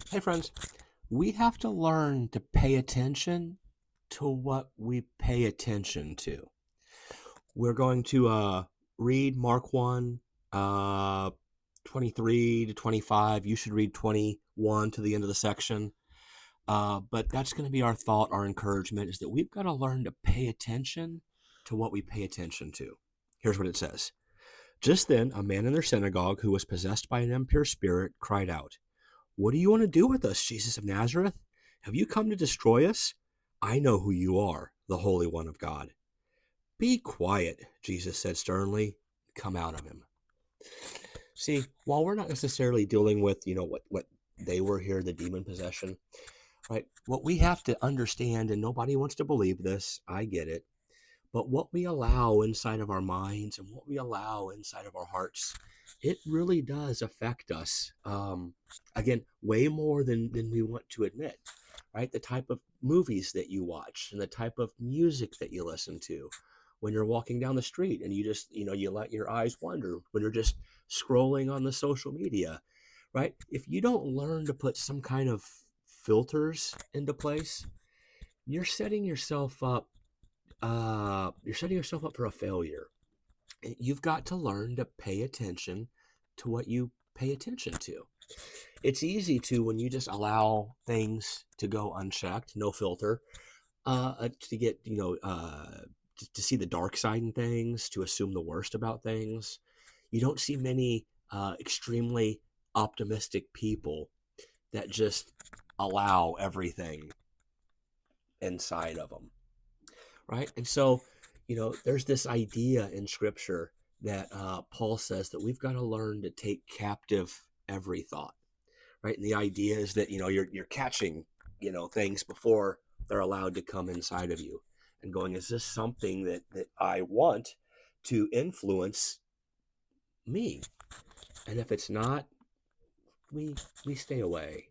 Hey, friends, we have to learn to pay attention to what we pay attention to. We're going to read Mark 1, uh, 23 to 25. You should read 21 to the end of the section. But that's going to be our thought, our encouragement is that we've got to learn to pay attention to what we pay attention to. Here's what it says. Just then, a man in their synagogue who was possessed by an impure spirit cried out, "What do you want to do with us, Jesus of Nazareth? Have you come to destroy us? I know who you are, the Holy One of God." "Be quiet," Jesus said sternly. "Come out of him." See, while we're not necessarily dealing with, what they were here, the demon possession, right? What we have to understand, and nobody wants to believe this, I get it, but what we allow inside of our minds and what we allow inside of our hearts, it really does affect us. Again, way more than we want to admit, right? The type of movies that you watch and the type of music that you listen to when you're walking down the street and you just, you let your eyes wander when you're just scrolling on the social media, right? If you don't learn to put some kind of filters into place, you're setting yourself up for a failure. You've got to learn to pay attention to what you pay attention to. It's easy to, when you just allow things to go unchecked, no filter, to get, to see the dark side in things, to assume the worst about things. You don't see many extremely optimistic people that just allow everything inside of them, right? And so, there's this idea in Scripture that Paul says that we've got to learn to take captive every thought, right? And the idea is that you're catching things before they're allowed to come inside of you, and going, is this something that I want to influence me? And if it's not, we stay away.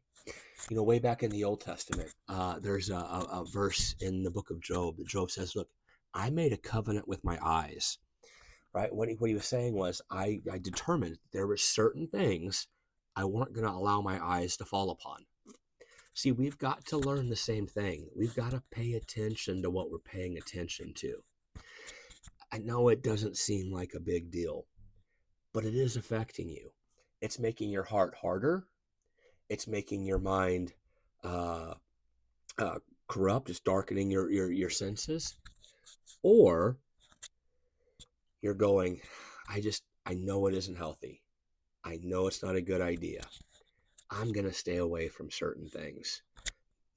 Way back in the Old Testament, there's a verse in the book of Job that Job says, "Look, I made a covenant with my eyes." Right? What he was saying was, I determined there were certain things I weren't going to allow my eyes to fall upon. See, we've got to learn the same thing. We've got to pay attention to what we're paying attention to. I know it doesn't seem like a big deal, but it is affecting you. It's making your heart harder. It's making your mind uh, uh, corrupt. It's darkening your senses. Or you're going, I know it isn't healthy. I know it's not a good idea. I'm going to stay away from certain things.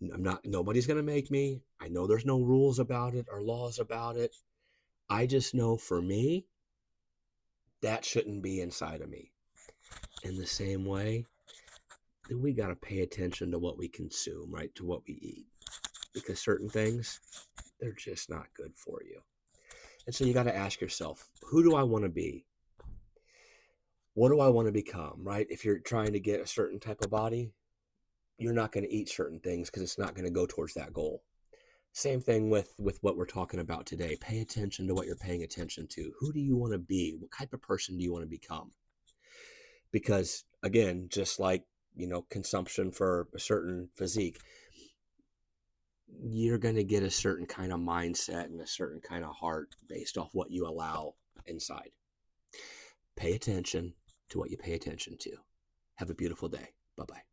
Nobody's going to make me. I know there's no rules about it or laws about it. I just know for me, that shouldn't be inside of me. In the same way, then we got to pay attention to what we consume, right? To what we eat. Because certain things, they're just not good for you. And so you got to ask yourself, who do I want to be? What do I want to become, right? If you're trying to get a certain type of body, you're not going to eat certain things because it's not going to go towards that goal. Same thing with what we're talking about today. Pay attention to what you're paying attention to. Who do you want to be? What type of person do you want to become? Because again, just like, consumption for a certain physique, you're going to get a certain kind of mindset and a certain kind of heart based off what you allow inside. Pay attention to what you pay attention to. Have a beautiful day. Bye-bye.